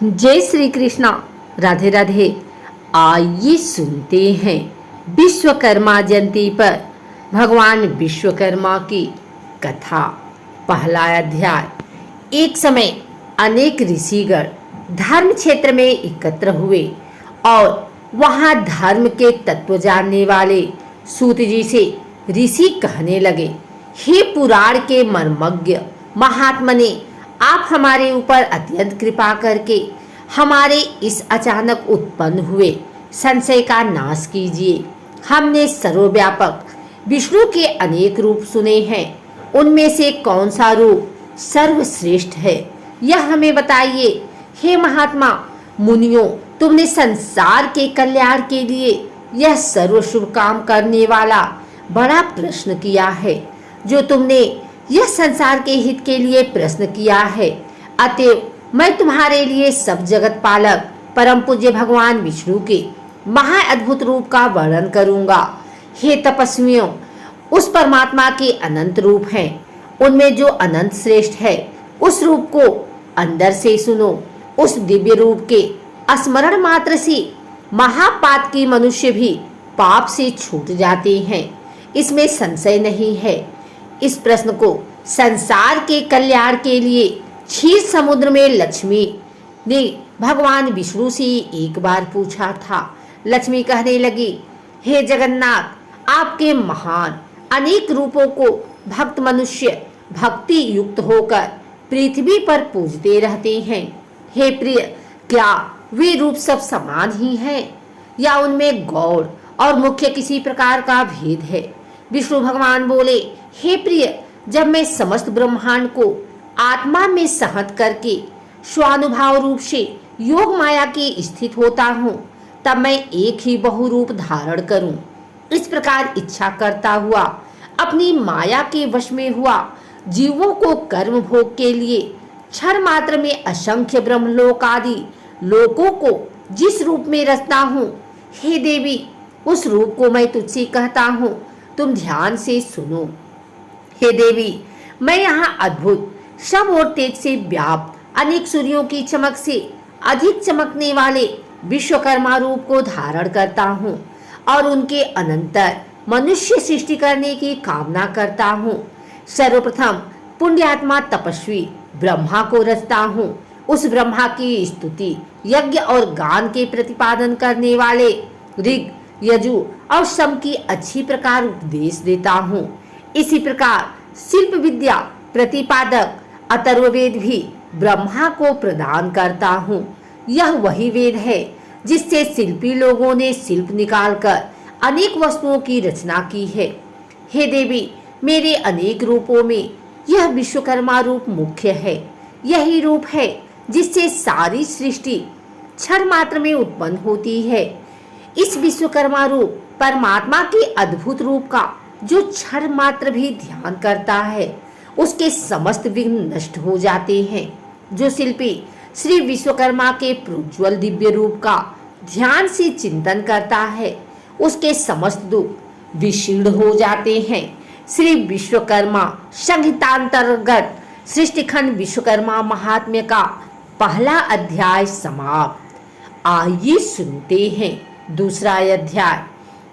जय श्री कृष्णा। राधे राधे। आइए सुनते हैं विश्वकर्मा जयंती पर भगवान विश्वकर्मा की कथा। पहला अध्याय। एक समय अनेक ऋषिगण धर्म क्षेत्र में एकत्र हुए और वहां धर्म के तत्व जानने वाले सूत जी से ऋषि कहने लगे, हे पुराण के मर्मज्ञ महात्मने, आप हमारे ऊपर अत्यंत कृपा करके हमारे इस अचानक उत्पन्न हुए संशय का नाश कीजिए। हमने सर्वव्यापक विष्णु के अनेक रूप सुने हैं, उनमें से कौन सा रूप सर्वश्रेष्ठ है, यह हमें बताइए। हे महात्मा मुनियों, तुमने संसार के कल्याण के लिए यह सर्व शुभ काम करने वाला बड़ा प्रश्न किया है। जो तुमने यह संसार के हित के लिए प्रश्न किया है, अतएव मैं तुम्हारे लिए सब जगत पालक परम पूज्य भगवान विष्णु के महा अद्भुत रूप का वर्णन करूंगा। हे तपस्वियों, उस परमात्मा के अनंत रूप हैं, उनमें जो अनंत श्रेष्ठ है उस रूप को अंदर से सुनो। उस दिव्य रूप के स्मरण मात्र से महापात की मनुष्य भी पाप से छूट जाते हैं, इसमें संशय नहीं है। इस प्रश्न को संसार के कल्याण के लिए क्षीर समुद्र में लक्ष्मी ने भगवान विष्णु से एक बार पूछा था। लक्ष्मी कहने लगी, हे जगन्नाथ, आपके महान अनेक रूपों को भक्त मनुष्य भक्ति युक्त होकर पृथ्वी पर पूजते रहते हैं। हे प्रिय, क्या वे रूप सब समान ही हैं या उनमें गौड़ और मुख्य किसी प्रकार का भेद है? विष्णु भगवान बोले, हे प्रिय, जब मैं समस्त ब्रह्मांड को आत्मा में सहत करके स्वानुभाव रूप से योग माया की स्थित होता हूँ, तब मैं एक ही बहुरूप धारण करूं। इस प्रकार इच्छा करता हुआ अपनी माया के वश में हुआ जीवों को कर्म भोग के लिए क्षण मात्र में असंख्य ब्रह्मलोक आदि लोकों को जिस रूप में रचता हूँ, हे देवी, उस रूप को मैं तुझसे कहता हूँ, तुम ध्यान से सुनो। हे देवी, मैं यहाँ अद्भुत सब और तेज से व्याप्त अनेक सूर्यों की चमक से अधिक चमकने वाले विश्वकर्मा रूप को धारण करता हूँ और उनके अनंतर मनुष्य सृष्टि करने की कामना करता हूँ। सर्वप्रथम पुण्यात्मा तपस्वी ब्रह्मा को रचता हूँ। उस ब्रह्मा की स्तुति यज्ञ और गान के प्रतिपादन करने वाले ऋग, यजु और सम की अच्छी प्रकार उपदेश देता हूँ। इसी प्रकार शिल्प विद्या प्रतिपादक अथर्ववेद भी ब्रह्मा को प्रदान करता हूँ। यह वही वेद है जिससे शिल्पी लोगों ने शिल्प निकालकर अनेक वस्तुओं की रचना की है। हे देवी, मेरे अनेक रूपों में यह विश्वकर्मा रूप मुख्य है। यही रूप है जिससे सारी सृष्टि क्षण मात्र में उत्पन्न होती है। इस विश्वकर्मा रूप परमात्मा के अद्भुत रूप का जो क्षण मात्र भी ध्यान करता है, उसके समस्त विघ्न नष्ट हो जाते हैं। जो शिल्पी श्री विश्वकर्मा के प्रज्वल दिव्य रूप का ध्यान से चिंतन करता है, उसके समस्त दुख विशीर्ण हो जाते हैं। श्री विश्वकर्मा संहितांतर्गत सृष्टिखंड विश्वकर्मा महात्म्य का पहला अध्याय समाप्त। आइए सुनते हैं दूसरा अध्याय।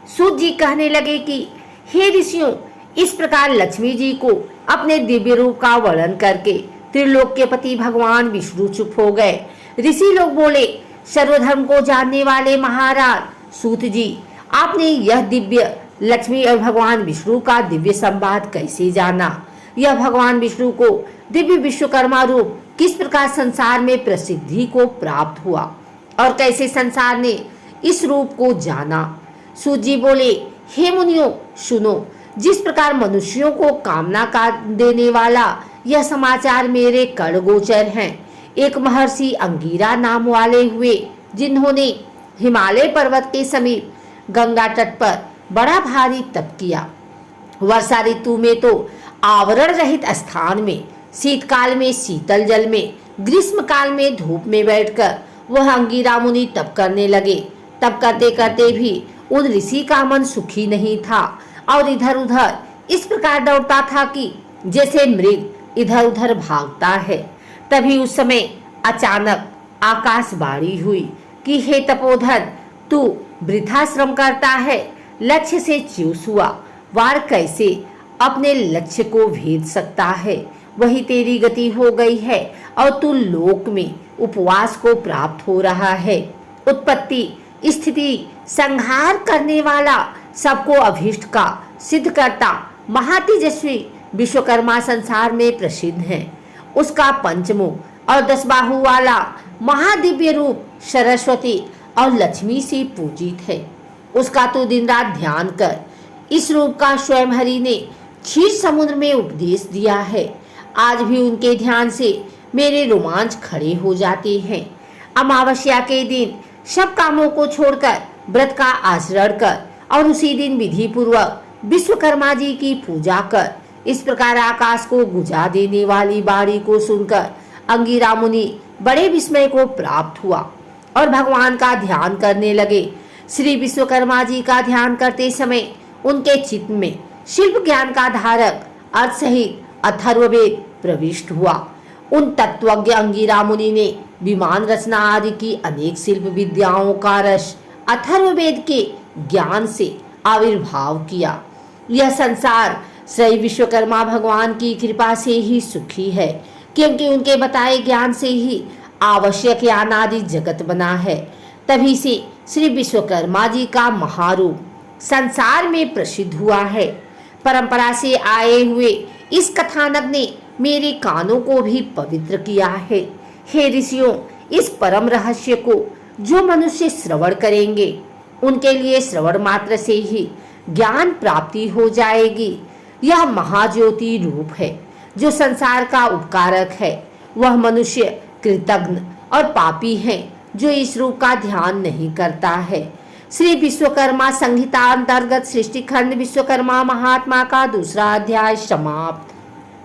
सूत जी कहने लगे कि हे ऋषियों, इस प्रकार लक्ष्मी जी को अपने दिव्य रूप का वर्णन करके त्रिलोक के पति भगवान विष्णु चुप हो गए। ऋषि लोग बोले, सर्वधर्म को जानने वाले महाराज सूत जी, आपने यह दिव्य लक्ष्मी और भगवान विष्णु का दिव्य संवाद कैसे जाना? यह भगवान विष्णु को दिव्य विश्वकर्मा रूप किस प्रकार संसार में प्रसिद्धि को प्राप्त हुआ और कैसे संसार ने इस रूप को जाना? सूत जी बोले, हे मुनियों, सुनो। जिस प्रकार मनुष्यों को कामना का देने वाला यह समाचार मेरे कड़गोचर हैं। एक महर्षि अंगीरा नाम वाले हुए, जिन्होंने हिमालय पर्वत के समीप गंगा तट पर बड़ा भारी तप किया। वर्षा ऋतु में तो आवरण रहित स्थान में, शीतकाल में शीतल जल में, ग्रीष्म काल में धूप में बैठकर वह अंगीरा मुनि तप करने लगे। तप करते करते भी उन ऋषि का मन सुखी नहीं था और इधर उधर इस प्रकार दौड़ता था कि जैसे मृग इधर उधर भागता है। तभी उस समय अचानक आकाशवाणी हुई कि हे तपोधन, तू वृथा श्रम करता है, लक्ष्य से च्यूस हुआ वार कैसे अपने लक्ष्य को भेद सकता है। वही तेरी गति हो गई है और तू लोक में उपवास को प्राप्त हो रहा है। उत्पत्ति स्थिति संहार करने वाला, सबको अभीष्ट का सिद्ध करता महातेजस्वी विश्वकर्मा संसार में प्रसिद्ध है। उसका पंचमुख और 10 बाहु वाला महादिव्य रूप सरस्वती और लक्ष्मी से पूजित है। उसका तो दिन रात ध्यान कर। इस रूप का स्वयं हरि ने क्षीर समुद्र में उपदेश दिया है। आज भी उनके ध्यान से मेरे रोमांच खड़े हो जाते हैं। अमावस्या के दिन सब कामों को छोड़कर व्रत का आचरण कर और उसी दिन विधि पूर्वक विश्वकर्मा जी की पूजा कर। इस प्रकार आकाश को गुजा देने वाली बाणी को सुनकर अंगिरा मुनि बड़े विस्मय को प्राप्त हुआ और भगवान का ध्यान करने लगे। श्री विश्वकर्मा जी का ध्यान करते समय उनके चित्त में शिल्प ज्ञान का धारक अर्थ सहित अथर्ववेद प्रविष्ट हुआ। उन तत्वज्ञ अंगिरा मुनि ने विमान रचना आदि की अनेक शिल्प विद्याओं का रस अथर्ववेद के ज्ञान से आविर्भाव किया। यह संसार श्री विश्वकर्मा भगवान की कृपा से ही सुखी है, क्योंकि उनके बताए ज्ञान से ही आवश्यक ज्ञान आदि जगत बना है। तभी से श्री विश्वकर्मा जी का महारूप संसार में प्रसिद्ध हुआ है। परंपरा से आए हुए इस कथानक ने मेरे कानों को भी पवित्र किया है। हे ऋषियों, इस परम रहस्य को जो मनुष्य श्रवण करेंगे उनके लिए श्रवण मात्र से ही ज्ञान प्राप्ति हो जाएगी। यह महाज्योति रूप है जो संसार का उपकारक है। वह मनुष्य कृतज्ञ और पापी है जो इस रूप का ध्यान नहीं करता है। श्री विश्वकर्मा संहिता अंतर्गत सृष्टि खंड विश्वकर्मा महात्मा का 2रा अध्याय समाप्त।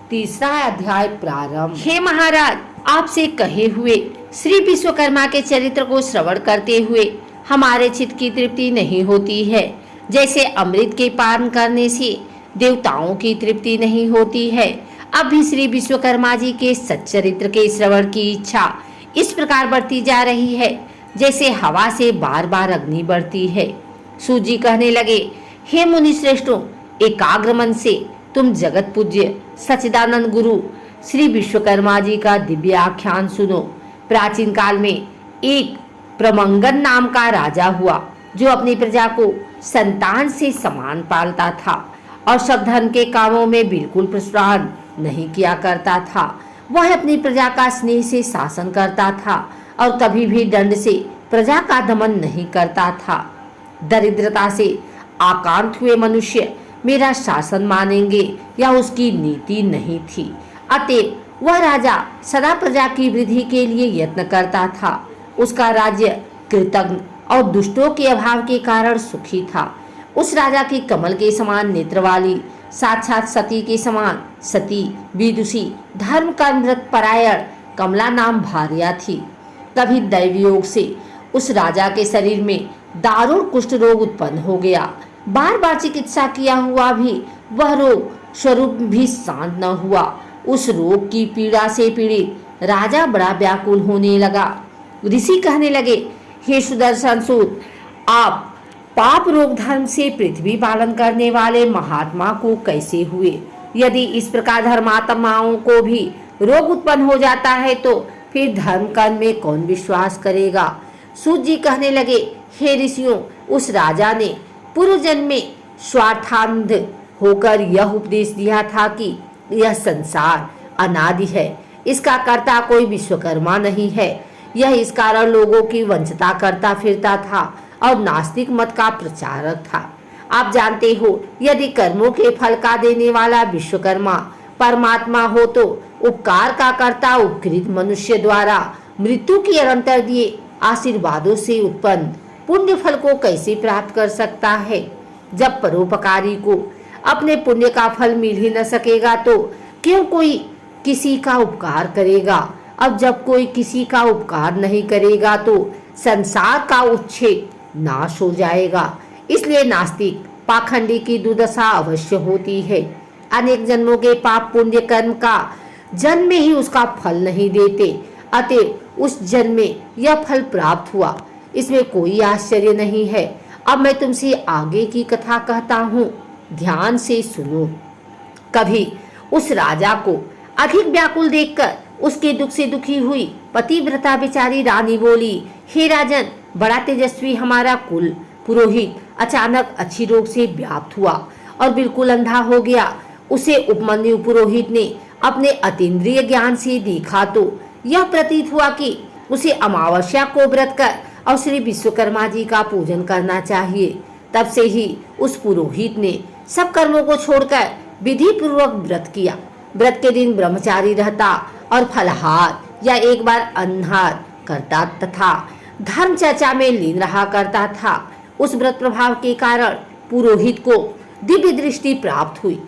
3रा अध्याय प्रारंभ। हे महाराज, आपसे कहे हुए श्री विश्वकर्मा के चरित्र को श्रवण करते हुए हमारे चित्त की तृप्ति नहीं होती है। जैसे अमृत के पान करने से देवताओं की तृप्ति नहीं होती है, अब भी श्री विश्वकर्मा जी के सच्चरित्र के श्रवण की इच्छा इस प्रकार बढ़ती जा रही है जैसे हवा से बार बार अग्नि बढ़ती है। सूत जी कहने लगे, हे मुनि श्रेष्ठों, एकाग्र मन से तुम जगत पूज्य सच्चिदानंद गुरु श्री विश्वकर्मा जी का दिव्य आख्यान सुनो। प्राचीन काल में एक प्रमंगन नाम का राजा हुआ जो अपनी प्रजा को संतान से समान पालता था और सब धन के कामों में बिल्कुल प्रसारण नहीं किया करता था। वह अपनी प्रजा का स्नेह से शासन करता था और कभी भी दंड से प्रजा का दमन नहीं करता था। दरिद्रता से आक्रांत हुए मनुष्य मेरा शासन मानेंगे या उसकी नीति नहीं थी। अतएव वह राजा सदा प्रजा की वृद्धि के लिए यत्न करता था। उसका राज्य कृतज्ञ और दुष्टों के अभाव के कारण सुखी था। उस राजा की कमल के समान नेत्र वाली, साक्षात सती के समान सती, विदुषी, धर्म कर्म व्रत परायण कमला नाम भार्या थी। तभी दैवयोग से उस राजा के शरीर में दारुण कुष्ठ रोग उत्पन्न हो गया। बार बार चिकित्सा किया हुआ भी वह रोग स्वरूप भी शांत न हुआ। उस रोग की पीड़ा से पीड़ित राजा बड़ा व्याकुल होने लगा। ऋषि कहने लगे, हे सुदर्शन सूत, आप पाप रोग धर्म से पृथ्वी पालन करने वाले महात्मा को कैसे हुए? यदि इस प्रकार धर्मात्माओं को भी रोग उत्पन्न हो जाता है तो फिर धर्म कर्म में कौन विश्वास करेगा? सूत जी कहने लगे, हे ऋषियों, उस राजा ने पूर्व जन्म में स्वार्थांध होकर यह उपदेश दिया था कि यह संसार अनादि है, इसका कर्ता कोई विश्वकर्मा नहीं है। यह इस कारण लोगों की वंचता करता फिरता था और नास्तिक मत का प्रचारक था। आप जानते हो, यदि कर्मों के फल का देने वाला विश्वकर्मा परमात्मा हो तो उपकार का कर्ता उपकृत मनुष्य द्वारा मृत्यु के अनंतर दिए आशीर्वादों से उत्पन्न पुण्य फल को कैसे प्राप्त कर सकता है? जब परोपकारी को अपने पुण्य का फल मिल ही न सकेगा तो क्यों कोई किसी का उपकार करेगा? अब जब कोई किसी का उपकार नहीं करेगा तो संसार का उच्छेद नाश हो जाएगा। इसलिए नास्तिक पाखंडी की दुर्दशा अवश्य होती है। अनेक जन्मों के पाप पुण्य कर्म का जन्म में ही उसका फल नहीं देते, अतः उस जन्म में यह फल प्राप्त हुआ, इसमें कोई आश्चर्य नहीं है। अब मैं तुमसे आगे की कथा कहता हूँ, ध्यान से सुनो। कभी उस राजा को अधिक व्याकुल देखकर उसके दुख से दुखी हुई पतिव्रता बेचारी रानी बोली, हे राजन, बड़ा तेजस्वी हमारा कुल पुरोहित अचानक अच्छी रोग से व्याप्त हुआ और बिल्कुल अंधा हो गया। उसे उपमन्यु पुरोहित ने अपने अतीन्द्रिय ज्ञान से देखा तो यह प्रतीत हुआ कि उसे अमावस्या को व्रत कर और श्री विश्वकर्मा जी का पूजन करना चाहिए। तब से ही उस पुरोहित ने सब कर्मों को छोड़कर विधि पूर्वक व्रत किया। व्रत के दिन ब्रह्मचारी रहता और फलाहार या एक बार अनाहार करता तथा धर्म चर्चा में लीन रहा करता था। उस व्रत प्रभाव के कारण पुरोहित को दिव्य दृष्टि प्राप्त हुई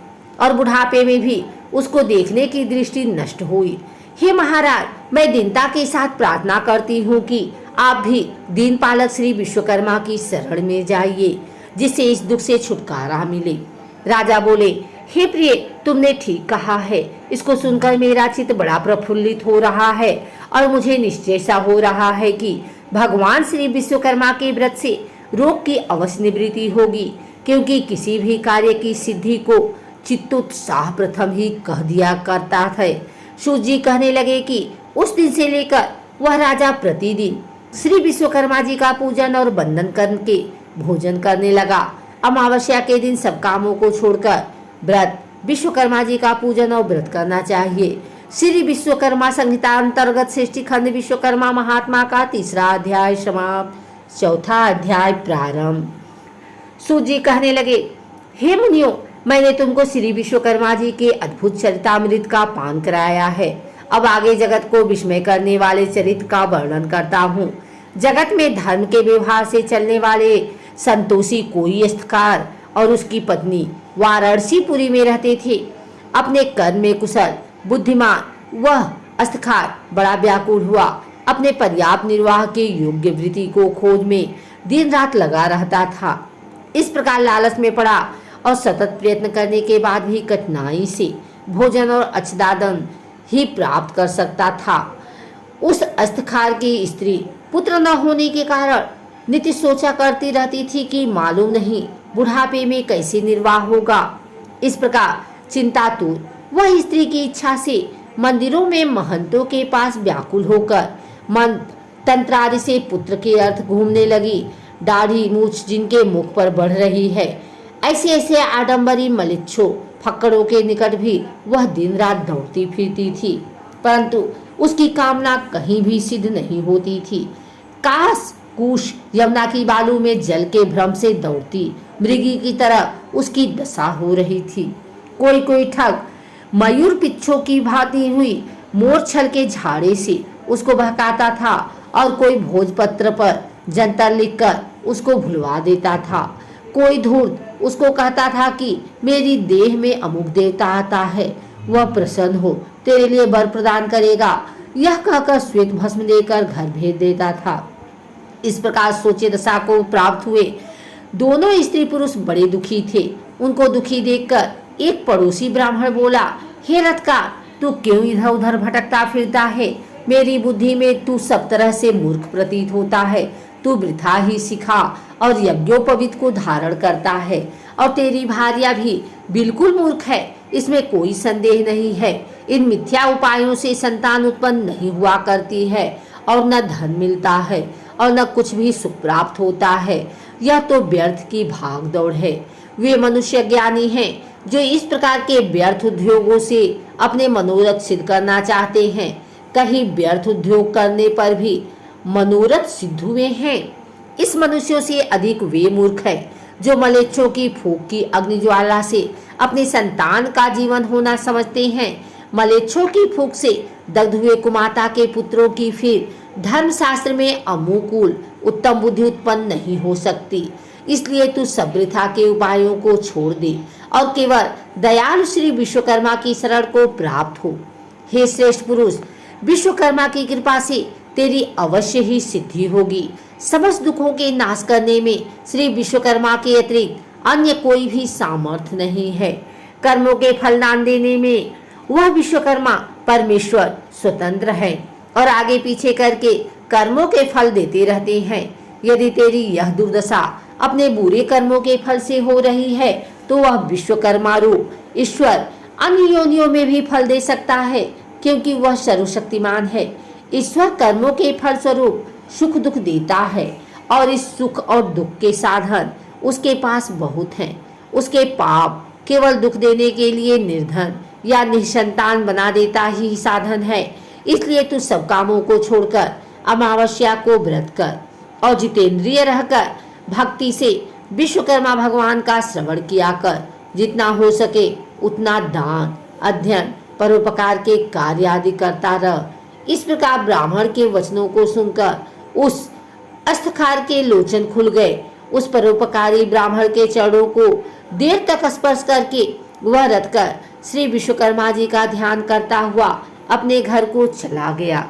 और बुढ़ापे में भी उसको देखने की दृष्टि नष्ट हुई। हे महाराज, मैं दीनता के साथ प्रार्थना करती हूँ कि आप भी दीन पालक श्री विश्वकर्मा की शरण में जाइए, जिससे इस दुख से छुटकारा मिले। राजा बोले, हे प्रिय, तुमने ठीक कहा है। इसको सुनकर मेरा चित्त बड़ा प्रफुल्लित हो रहा है और मुझे निश्चय सा हो रहा है कि भगवान श्री विश्वकर्मा के व्रत से रोग की अवश्य निवृत्ति होगी, क्योंकि किसी भी कार्य की सिद्धि को चित्तोत्साह प्रथम ही कह दिया करता है। सूत जी कहने लगे कि उस दिन से लेकर वह राजा प्रतिदिन श्री विश्वकर्मा जी का पूजन और वंदन करके भोजन करने लगा। अमावस्या के दिन सब कामों को छोड़कर व्रत विश्वकर्मा जी का पूजन और व्रत करना चाहिए। श्री विश्वकर्मा संहिता अंतर्गत सृष्टि खंड विश्वकर्मा महात्मा का 3रा अध्याय समाप्त। 4था अध्याय प्रारंभ। सूत जी कहने लगे, हे मुनियों, मैंने तुमको श्री विश्वकर्मा जी के अद्भुत चरितामृत का पान कराया है। अब आगे जगत को विस्मय करने वाले चरित्र का वर्णन करता हूँ। जगत में धर्म के व्यवहार से चलने वाले संतोषी कोई अस्तकार और उसकी पत्नी वाराणसीपुरी में रहते थे। अपने कर्म में कुशल बुद्धिमान वह अस्तकार बड़ा व्याकुल हुआ। अपने पर्याप्त निर्वाह के योग्य वृत्ति को खोज में दिन रात लगा रहता था। इस प्रकार लालच में पड़ा और सतत प्रयत्न करने के बाद भी कठिनाई से भोजन और अच्छदादन ही प्राप्त कर सकता था। उस अस्तखार की स्त्री पुत्र न होने के कारण नित्य सोचा करती रहती थी कि मालूम नहीं बुढ़ापे में कैसे निर्वाह होगा। इस प्रकार चिंतातुर वह स्त्री की इच्छा से मंदिरों में महंतों के पास व्याकुल होकर मन तंत्रादि से पुत्र के अर्थ घूमने लगी। दाढ़ी मूछ जिनके मुख पर बढ़ रही है, ऐसे ऐसे आडंबरी मलिच्छों फक्कड़ों के निकट भी वह दिन रात दौड़ती फिरती थी, परंतु उसकी कामना कहीं भी सिद्ध नहीं होती थी। काश कुश यमुना की बालू में जल के भ्रम से दौड़ती मृगी की तरह उसकी दशा हो रही थी। कोई कोई ठग मयूर पिच्छों की भांति हुई मोर छल के झाड़े से उसको बहकाता था और कोई भोजपत्र पर जंतर लिखकर उसको भुलवा देता था। कोई धूर्त उसको कहता था कि मेरी देह में अमुक देवता आता है, वह प्रसन्न हो तेरे लिए वर प्रदान करेगा। यह कहकर श्वेत भस्म देकर घर भेज देता था। इस प्रकार सोचे दशा को प्राप्त हुए दोनों स्त्री पुरुष बड़े दुखी थे। उनको दुखी देखकर एक पड़ोसी ब्राह्मण बोला, हे रत्कार, तू क्यों इधर उधर भटकता फिरता है? मेरी बुद्धि में तू सब तरह से मूर्ख प्रतीत होता है। तू वृथा ही सिखा और यज्ञोपवीत को धारण करता है, और तेरी भार्या भी बिल्कुल मूर्ख है, इसमें कोई संदेह नहीं है। इन मिथ्या उपायों से संतान उत्पन्न नहीं हुआ करती है, और न धन मिलता है और न कुछ भी सुख प्राप्त होता है। यह तो व्यर्थ की भाग दौड़ है। वे मनुष्य ज्ञानी हैं जो इस प्रकार के व्यर्थ उद्योगों से अपने मनोरथ सिद्ध करना चाहते हैं। कहीं व्यर्थ उद्योग करने पर भी मनोरथ सिद्ध हुए हैं। इस मनुष्यों से अधिक वे मूर्ख हैं जो मलेच्छों की फूंक की अग्निज्वाला से अपने संतान का जीवन होना समझते हैं। मलेच्छों की फूंक से दग्ध हुए कुमाता के पुत्रों की फिर धर्म शास्त्र में अनुकूल उत्तम बुद्धि उत्पन्न नहीं हो सकती। इसलिए तू सब वृथा के उपायों को छोड़ दे और केवल दयालु श्री विश्वकर्मा की शरण को प्राप्त हो। हे श्रेष्ठ पुरुष, विश्वकर्मा की कृपा से तेरी अवश्य ही सिद्धि होगी। समस्त दुखों के नाश करने में श्री विश्वकर्मा के अतिरिक्त अन्य कोई भी सामर्थ्य नहीं है। कर्मों के फलदान देने में वह विश्वकर्मा परमेश्वर स्वतंत्र है। और आगे पीछे करके कर्मों के फल देते रहते हैं। यदि तेरी यह दुर्दशा अपने बुरे कर्मों के फल से हो रही है तो वह विश्वकर्मा रूप ईश्वर अन्य योनियों में भी फल दे सकता है, क्योंकि वह सर्वशक्तिमान है। ईश्वर कर्मों के फल स्वरूप सुख दुख देता है और इस सुख और दुख के साधन उसके पास बहुत हैं। उसके पाप केवल दुख देने के लिए निर्धन या निसंतान बना देता ही साधन है। इसलिए तू सब कामों को छोड़कर अमावस्या को व्रत कर और जितेंद्रिय रहकर भक्ति से विश्वकर्मा भगवान का श्रवण किया कर। जितना हो सके उतना दान, अध्ययन, परोपकार के कार्य आदि करता रह। इस प्रकार ब्राह्मण के वचनों को सुनकर उस अस्तखार के लोचन खुल गए। उस परोपकारी ब्राह्मण के चरणों को देर तक स्पर्श करके वह रथ कर श्री विश्वकर्मा जी का ध्यान करता हुआ अपने घर को चला गया।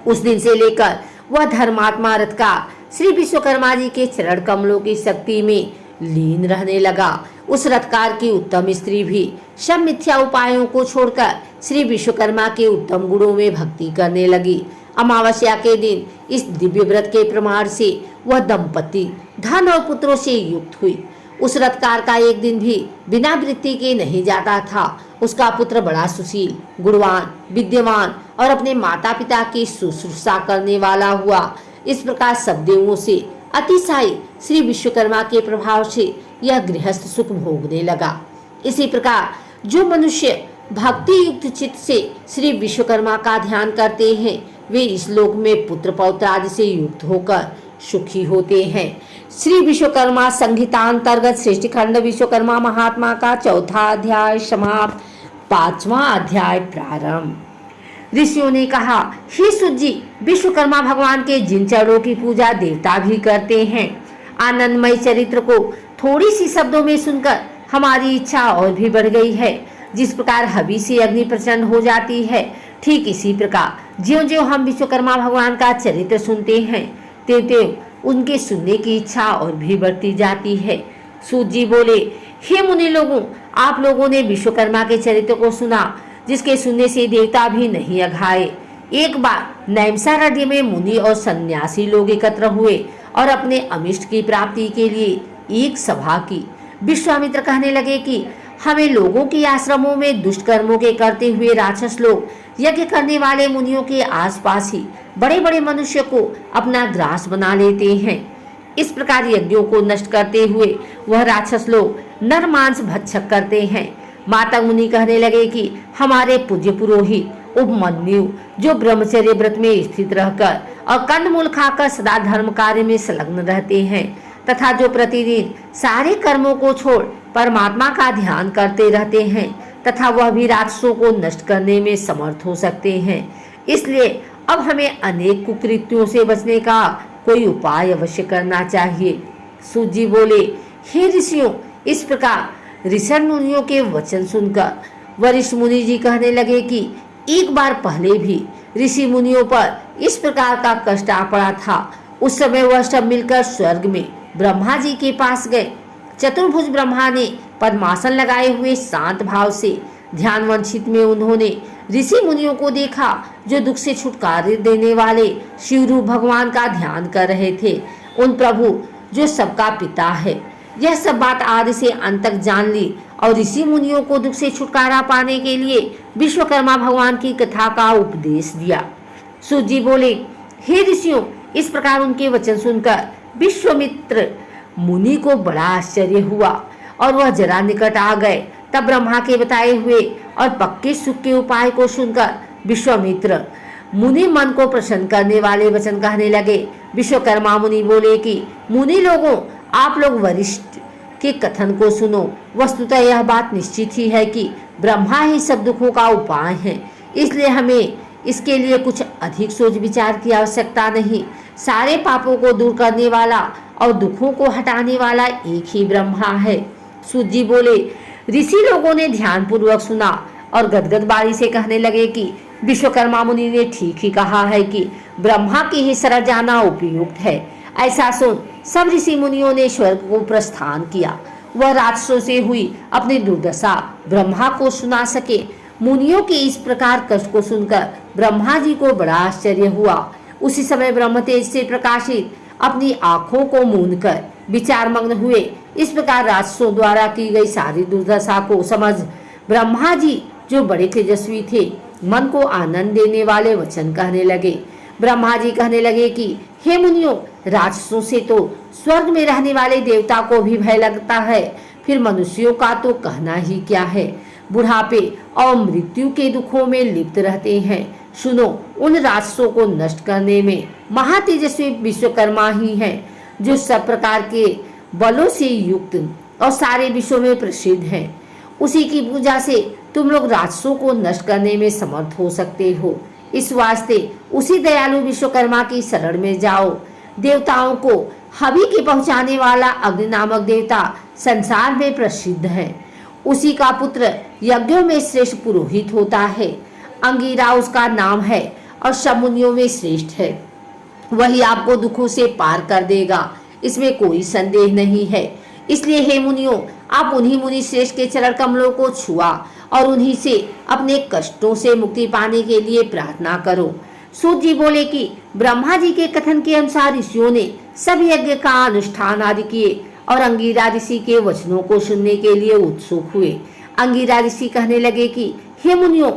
उस दिन से लेकर वह धर्मात्मा रथकार श्री विश्वकर्मा जी के चरण कमलों की शक्ति में लीन रहने लगा। उस रथकार की उत्तम स्त्री भी सब मिथ्या उपायों को छोड़कर श्री विश्वकर्मा के उत्तम गुणों में भक्ति करने लगी। अमावस्या के दिन इस दिव्य व्रत के प्रमाण से वह दंपति धन और पुत्रों से युक्त हुई। उस रथकार का एक दिन भी बिना वृत्ति के नहीं जाता था। उसका पुत्र बड़ा सुशील, गुणवान, विद्यमान और अपने माता पिता की शुश्रूषा करने वाला हुआ। इस प्रकार सब देवों से अतिशय श्री विश्वकर्मा के प्रभाव से यह गृहस्थ सुख भोगने लगा। इसी प्रकार जो मनुष्य भक्ति युक्त चित्त से श्री विश्वकर्मा का ध्यान करते हैं वे इस लोक में पुत्र पौत्र आदि से युक्त होकर सुखी होते हैं। श्री विश्वकर्मा संहितांतर्गत सृष्टि खंड विश्वकर्मा महात्मा का चौथा अध्याय समाप्त। 5वां अध्याय प्रारंभ। ऋषियों ने कहा, हे सुत जी, विश्वकर्मा भगवान के जिन चरणों की पूजा देवता भी करते हैं, आनंदमय चरित्र को थोड़ी सी शब्दों में सुनकर हमारी इच्छा और भी बढ़ गई है। जिस प्रकार हवि से अग्नि प्रचंड हो जाती है, ठीक इसी प्रकार ज्यों ज्यों हम विश्वकर्मा भगवान का चरित्र सुनते हैं त्यों त्यों उनके सुनने की इच्छा और भी बढ़ती जाती है। सूत जी बोले, हे मुनि लोगों, आप लोगों ने विश्वकर्मा के चरित्र को सुना, जिसके सुनने से देवता भी नहीं अघाए। एक बार नैमिषारण्य में मुनि और सन्यासी लोग एकत्र हुए और अपने अमिष्ट की प्राप्ति के लिए एक सभा की। विश्वामित्र कहने लगे कि हमें लोगों के आश्रमों में दुष्ट कर्मों के करते हुए राक्षस लोग यज्ञ करने वाले मुनियों के आसपास ही बड़े बड़े मनुष्य को अपना ग्रास बना लेते हैं। इस प्रकार यज्ञों को नष्ट करते हुए वह राक्षस लोग नर मांस भक्षक करते हैं। मातंग मुनि कहने लगे कि हमारे पूज्य पुरोहित उपमन्यु, जो ब्रह्मचर्य व्रत में स्थित रहकर और कंदमूल खाकर सदा धर्म कार्य में संलग्न रहते हैं तथा जो प्रतिदिन सारे कर्मों को छोड़ परमात्मा का ध्यान करते रहते हैं तथा वह भी राक्षसों को नष्ट करने में समर्थ हो सकते हैं। इसलिए अब हमें अनेक कुकृत्यों से बचने का कोई उपाय अवश्य करना चाहिए। सूत जी बोले, हे ऋषियों, इस प्रकार ऋषि मुनियों के वचन सुनकर वरिष्ठ मुनि जी कहने लगे कि एक बार पहले भी ऋषि मुनियों पर इस प्रकार का कष्ट आ पड़ा था। उस समय वह सब मिलकर स्वर्ग में ब्रह्मा जी के पास गए। चतुर्भुज ब्रह्मा ने पद्मासन लगाए हुए शांत भाव से ध्यान वंचित में उन्होंने ऋषि मुनियों को देखा, जो दुख से छुटकारा देने वाले शिवरूप भगवान का ध्यान कर रहे थे। उन प्रभु जो सबका पिता है, यह सब बात आदि से अंत तक जान ली और ऋषि मुनियों को दुख से छुटकारा पाने के लिए विश्वकर्मा भगवान की कथा का उपदेश दिया। सूत जी बोले, हे ऋषियों, इस प्रकार उनके वचन सुनकर विश्वामित्र मुनि को बड़ा आश्चर्य हुआ और वह जरा निकट आ गए। तब ब्रह्मा के बताए हुए और पक्के सुख के उपाय को सुनकर विश्वामित्र मुनि मन को प्रसन्न करने वाले वचन कहने लगे। विश्वकर्मा मुनि बोले कि मुनि लोगों, आप लोग वरिष्ठ के कथन को सुनो। वस्तुतः यह बात निश्चित ही है कि ब्रह्मा ही सब दुखों का उपाय है, इसलिए हमें इसके लिए कुछ अधिक सोच विचार की आवश्यकता नहीं। सारे पापों को दूर करने वाला और दुखों को हटाने वाला एक ही ब्रह्मा है। सूत जी बोले, ऋषि लोगों ने ध्यान पूर्वक सुना और गदगद वाणी से कहने लगे कि विश्वकर्मा मुनि ने ठीक ही कहा है कि ब्रह्मा की ही शरण जाना उपयुक्त है। ऐसा सुन सब ऋषि मुनियों ने स्वर्ग को प्रस्थान किया। वह राक्षसों से हुई अपनी दुर्दशा ब्रह्मा को सुना सके। मुनियों के इस प्रकार कष्ट को सुनकर ब्रह्मा जी को बड़ा आश्चर्य हुआ। उसी समय ब्रह्म तेज से प्रकाशित अपनी आंखों को मूंद कर विचार मग्न हुए। इस प्रकार राक्षसों द्वारा की गई सारी दुर्दशा को समझ ब्रह्मा जी, जो बड़े तेजस्वी थे, मन को आनंद देने वाले वचन कहने लगे। ब्रह्मा जी कहने लगे कि हे मुनियों, राक्षसों से तो स्वर्ग में रहने वाले देवता को भी भय लगता है, फिर मनुष्यों का तो कहना ही क्या है। बुढ़ापे और मृत्यु के दुखों में लिप्त रहते हैं। सुनो, उन राक्षसों को नष्ट करने में महातेजस्वी विश्वकर्मा ही हैं, जो सब प्रकार के बलों से युक्त और सारे विश्व में प्रसिद्ध हैं। उसी की पूजा से तुम लोग राक्षसों को नष्ट करने में समर्थ हो सकते हो। इस वास्ते उसी दयालु विश्वकर्मा की शरण में जाओ। देवताओं को हवि के पहुंचाने वाला अग्नि नामक देवता संसार में प्रसिद्ध है। उसी का पुत्र यज्ञों में श्रेष्ठ पुरोहित होता है। अंगिरा उसका नाम है और सब मुनियों में श्रेष्ठ है। वही आपको दुखों से पार कर देगा, इसमें कोई संदेह नहीं है। इसलिए हे मुनियों, आप उन्हीं मुनि श्रेष्ठ के चरण कमलों को छुआ और उन्हीं से अपने कष्टों से मुक्ति पाने के लिए प्रार्थना करो। सूत जी बोले कि ब्रह्मा जी के कथन के अनुसार ऋषियों ने सब यज्ञ का अनुष्ठान आदि किए और अंगिरा ऋषि के वचनों को सुनने के लिए उत्सुक हुए। अंगिरा ऋषि कहने लगे कि हे मुनियों,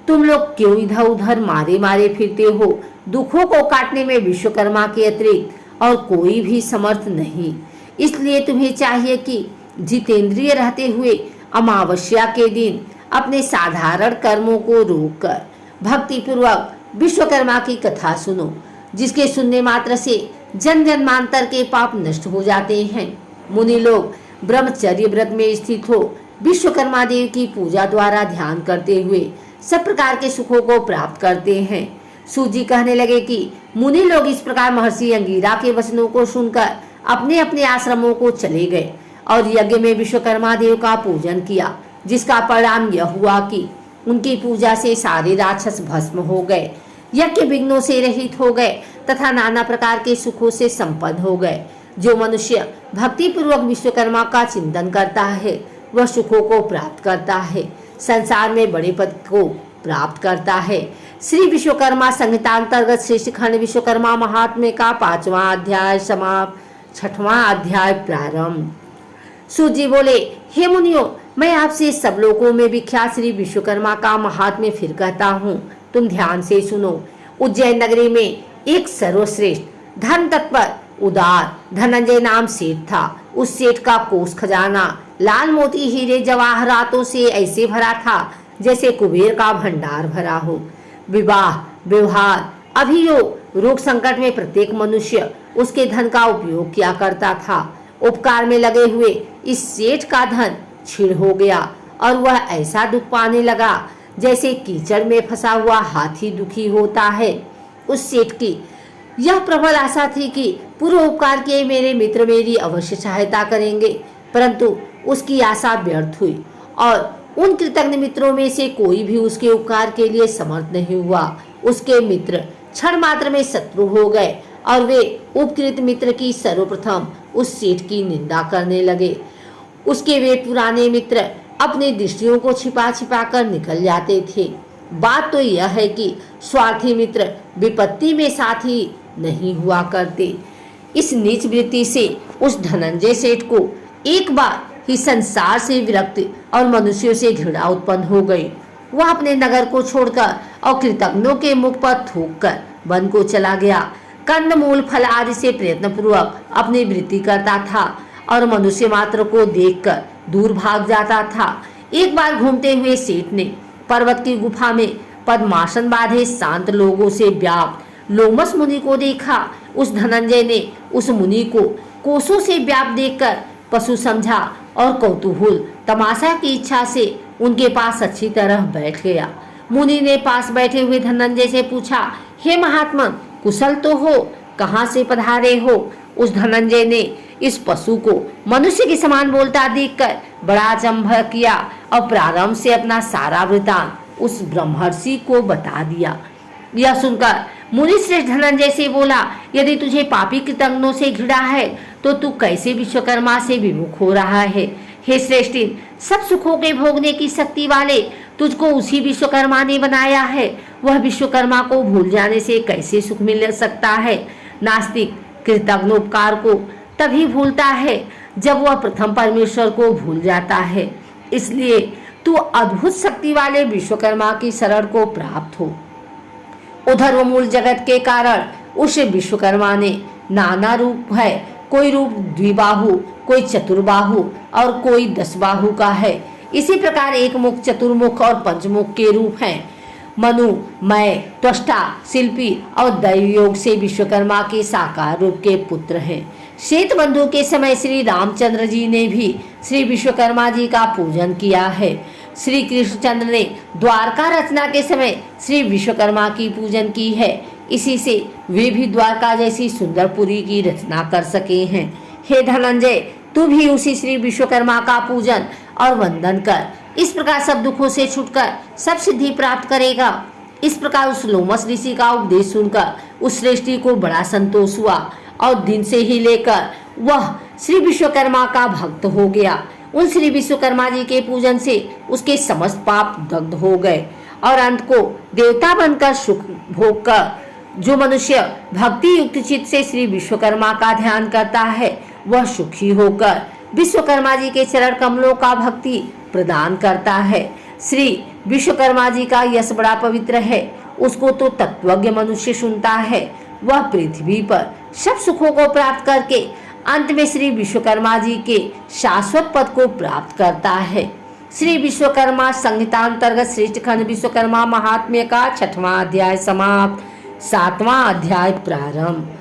तुम लोग क्यों इधर उधर मारे मारे फिरते हो? दुखों को काटने में विश्वकर्मा के अतिरिक्त और कोई भी समर्थ नहीं। इसलिए तुम्हें चाहिए कि जितेंद्रिय रहते हुए अमावस्या के दिन अपने साधारण कर्मों को रोककर भक्ति पूर्वक विश्वकर्मा की कथा सुनो, जिसके सुनने मात्र से जन जन्मांतर के पाप नष्ट हो जाते हैं। मुनि लोग ब्रह्मचर्य व्रत में स्थित हो विश्वकर्मा देव की पूजा द्वारा ध्यान करते हुए सब प्रकार के सुखों को प्राप्त करते हैं। सूजी कहने लगे कि मुनि लोग इस प्रकार महर्षि अंगिरा के वचनों को सुनकर अपने अपने आश्रमों को चले गए और यज्ञ में विश्वकर्मा देव का पूजन किया, जिसका परिणाम यह हुआ कि उनकी पूजा से सारे राक्षस भस्म हो गए, यज्ञ विघ्नों से रहित हो गए तथा नाना प्रकार के सुखों से संपन्न हो गए। जो मनुष्य भक्ति पूर्वक विश्वकर्मा का चिंतन करता है वह सुखों को प्राप्त करता है, संसार में बड़े पद को प्राप्त करता है। श्री विश्वकर्मा संहिता अंतर्गत श्रेष्ठ खंड विश्वकर्मा महात्म्य का 5वां अध्याय समाप्त। 6वां अध्याय प्रारंभ। सूत जी बोले, हे मुनियों, मैं आपसे सब लोगों में विख्यात श्री विश्वकर्मा का महात्म्य फिर कहता हूँ, तुम ध्यान से सुनो। उज्जैन नगरी में एक सर्वश्रेष्ठ धन तत्पर उदार धनंजय नाम सेठ था। उस सेठ का कोष खजाना लाल मोती हीरे जवाहरातों से ऐसे भरा था जैसे कुबेर का भंडार भरा हो। विवाह, व्यवहार, अभियोग, रोग संकट में प्रत्येक मनुष्य उसके धन का उपयोग किया करता था। उपकार में लगे हुए इस सेठ का धन छीड़ हो गया और वह ऐसा दुख पाने लगा जैसे कीचड़ में फंसा हुआ हाथी दुखी होता है। उस सेठ की यह प्रबल आशा थी कि पूर्व उपकार किए मेरे मित्र मेरी अवश्य सहायता करेंगे, परंतु उसकी आशा व्यर्थ हुई और उन कृतज्ञ मित्रों में से कोई भी उसके उपकार के लिए समर्थ नहीं हुआ। उसके मित्र क्षण मात्र में शत्रु हो गए और वे उपकृत मित्र की सर्वप्रथम उस सेठ की निंदा करने लगे। उसके वे पुराने मित्र अपनी दृष्टियों को छिपा छिपा कर निकल जाते थे। बात तो यह है कि स्वार्थी मित्र विपत्ति में साथी नहीं हुआ करते। इस नीच वृत्ति से उस धनंजय सेठ को एक बार ही संसार से विरक्ति और मनुष्यों से घृणा उत्पन्न हो गई। वह अपने नगर को छोड़कर और कृतज्ञों के मुख पर थूक कर वन को चला गया। कंद मूल फल आदि से प्रयत्न पूर्वक अपनी वृत्ति करता था और मनुष्य मात्र को देखकर दूर भाग जाता था। एक बार घूमते हुए सेठ ने पर्वत की गुफा में पद्मासन बांधे शांत लोगों से व्याप्त लोमस मुनि को देखा। उस धनंजय ने उस मुनि को कोसों से व्याप्त देखकर पशु समझा और कौतूहल तमाशा की इच्छा से उनके पास अच्छी तरह बैठ गया। मुनि ने पास बैठे हुए धनंजय से पूछा, हे महात्मा, कुशल तो हो? कहाँ से पधारे हो? उस धनंजय ने इस पशु को मनुष्य के समान बोलता देखकर बड़ा अचंभ किया और प्रारंभ से अपना सारा वृतांत उस ब्रह्मर्षि को बता दिया। यह सुनकर मुनि श्रेष्ठ धनंजय से बोला, यदि तुझे पापी कृतज्ञों से घृणा है तो तू कैसे विश्वकर्मा से विमुख हो रहा है? हे श्रेष्ठी, सब सुखों के भोगने की शक्ति वाले तुझको उसी विश्वकर्मा ने बनाया है। वह विश्वकर्मा को भूल जाने से कैसे सुख मिल सकता है। नास्तिक कृतज्ञोपकार को तभी भूलता है जब वह प्रथम परमेश्वर को भूल जाता है। इसलिए तू अद्भुत शक्ति वाले विश्वकर्मा की शरण को प्राप्त हो। उधर वो मूल जगत के कारण उस विश्वकर्मा ने नाना रूप है। कोई रूप द्विबाहु, कोई चतुर्बाहु और कोई 10 बाहु का है। इसी प्रकार एक मुख, चतुर्मुख और पंचमुख के रूप हैं। मनु, मैं, त्वष्टा, शिल्पी और दैव योग से विश्वकर्मा के साकार रूप के पुत्र हैं। श्वेत बंधु के समय श्री रामचंद्र जी ने भी श्री विश्वकर्मा जी का पूजन किया है। श्री कृष्णचंद्र ने द्वारका रचना के समय श्री विश्वकर्मा की पूजन की है। इसी से वे भी द्वारका जैसी सुंदर पुरी की रचना कर सके हैं। हे धनंजय, तू भी उसी श्री विश्वकर्मा का पूजन और वंदन कर। इस प्रकार सब दुखों से छुटकर सब सिद्धि प्राप्त करेगा। इस प्रकार उस लोमस ऋषि का उपदेश सुनकर उस श्रेष्ठी को बड़ा संतोष हुआ और दिन से ही लेकर वह श्री विश्वकर्मा का भक्त हो गया। उन श्री विश्वकर्मा जी के पूजन से उसके समस्त पाप दग्ध हो गए और अंत को देवता बनकर सुख भोग कर जो मनुष्य भक्ति युक्त चित्त से श्री विश्वकर्मा का ध्यान करता है वह सुखी होकर विश्वकर्मा जी के चरण कमलों का भक्ति प्रदान करता है। श्री विश्वकर्मा जी का यश बड़ा पवित्र है। उसको तो तत्वज्ञ मनुष्य सुनता है। वह पृथ्वी पर सब सुखों को प्राप्त करके अंत में श्री विश्वकर्मा जी के शाश्वत पद को प्राप्त करता है। श्री विश्वकर्मा संहिता अंतर्गत श्रेष्ठ खंड विश्वकर्मा महात्म्य का 6वां अध्याय समाप्त। 7वां अध्याय प्रारंभ।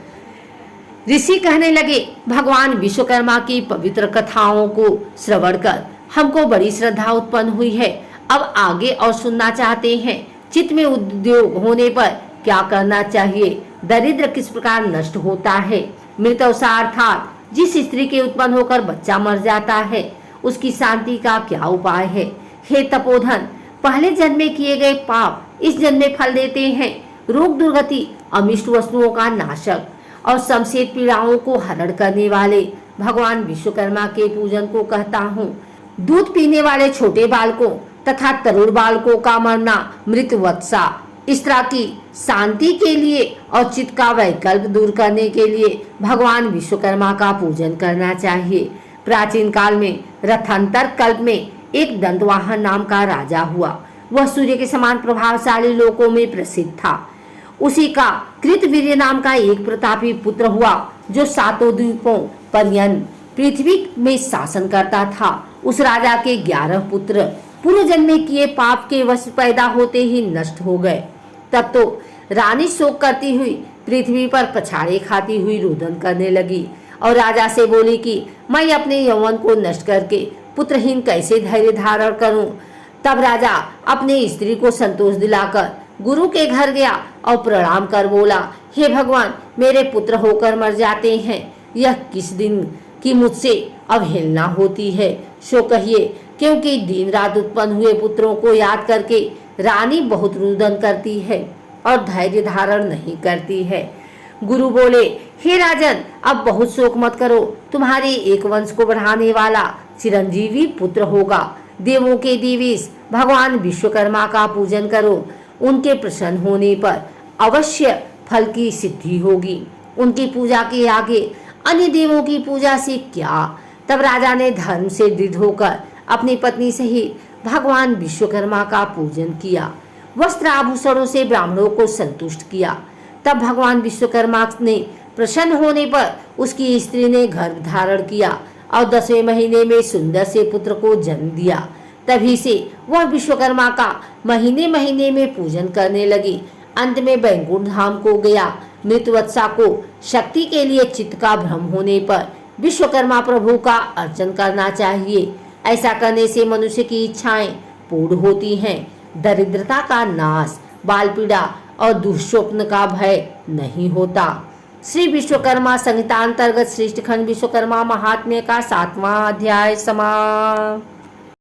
ऋषि कहने लगे, भगवान विश्वकर्मा की पवित्र कथाओं को श्रवण कर हमको बड़ी श्रद्धा उत्पन्न हुई है। अब आगे और सुनना चाहते हैं। चित्त में उद्योग होने पर क्या करना चाहिए? दरिद्र किस प्रकार नष्ट होता है? मृतवसा अर्थात जिस स्त्री के उत्पन्न होकर बच्चा मर जाता है उसकी शांति का क्या उपाय है? हे तपोधन, पहले जन्म में किए गए पाप इस जन्म में फल देते हैं। रोग दुर्गति, अमिष्ट वस्तुओं का नाशक और समशेत पीड़ाओं को हरण करने वाले भगवान विश्वकर्मा के पूजन को कहता हूँ। दूध पीने वाले छोटे बालकों तथा तरुण बालकों का मरना मृत वत्सा इस तरह की शांति के लिए और चित्त का वैकल्प दूर करने के लिए भगवान विश्वकर्मा का पूजन करना चाहिए। प्राचीन काल में रथांतर कल्प में एक दंतवाहन नाम का राजा हुआ। वह सूर्य के समान प्रभावशाली लोकों में प्रसिद्ध था। उसी का कृतवीर्य नाम का एक प्रतापी पुत्र हुआ जो 7 द्वीपों पर्यंत पृथ्वी में शासन करता था। उस राजा के 11 पुत्र पूर्व जन्म में किए पाप के वश पैदा होते ही नष्ट हो गए। तब तो रानी शोक करती हुई पृथ्वी पर पछाड़े खाती हुई रुदन करने लगी और राजा से बोली कि मैं अपने यौवन को नष्ट करके पुत्रहीन कैसे धैर्य धारण करूं। तब राजा अपने स्त्री को संतोष दिलाकर गुरु के घर गया और प्रणाम कर बोला, हे भगवान, मेरे पुत्र होकर मर जाते हैं। यह किस दिन की मुझसे अवहेलना होती है, सो कहिए, क्योंकि दिन रात उत्पन्न हुए पुत्रों को याद करके रानी बहुत रुदन करती है और धैर्य धारण नहीं करती है। गुरु बोले, हे राजन, अब बहुत शोक मत करो। तुम्हारे एक वंश को बढ़ाने वाला चिरंजीवी पुत्र होगा। देवों के देवेश भगवान विश्वकर्मा का पूजन करो। उनके प्रसन्न होने पर अवश्य फल की सिद्धि होगी। उनकी पूजा के आगे अन्य देवों की पूजा से क्या। तब राजा ने धर्म से दृढ़ होकर अपनी पत्नी सहित भगवान विश्वकर्मा का पूजन किया। वस्त्र आभूषणों से ब्राह्मणों को संतुष्ट किया। तब भगवान विश्वकर्मा ने प्रसन्न होने पर उसकी स्त्री ने गर्भ धारण किया और 10वें महीने में सुंदर से पुत्र को जन्म दिया। तभी से वह विश्वकर्मा का महीने महीने में पूजन करने लगी। अंत में बैकुंठ धाम को गया। मृतवत्सा को शक्ति के लिए चित्त का भ्रम होने पर विश्वकर्मा प्रभु का अर्चन करना चाहिए। ऐसा करने से मनुष्य की इच्छाएं पूर्ण होती हैं। दरिद्रता का नाश, बाल पीड़ा और दुष्स्वप्न का भय नहीं होता। श्री विश्वकर्मा संहिता अंतर्गत श्रेष्ठ खंड विश्वकर्मा महात्म्य का 7वां अध्याय समाप्त।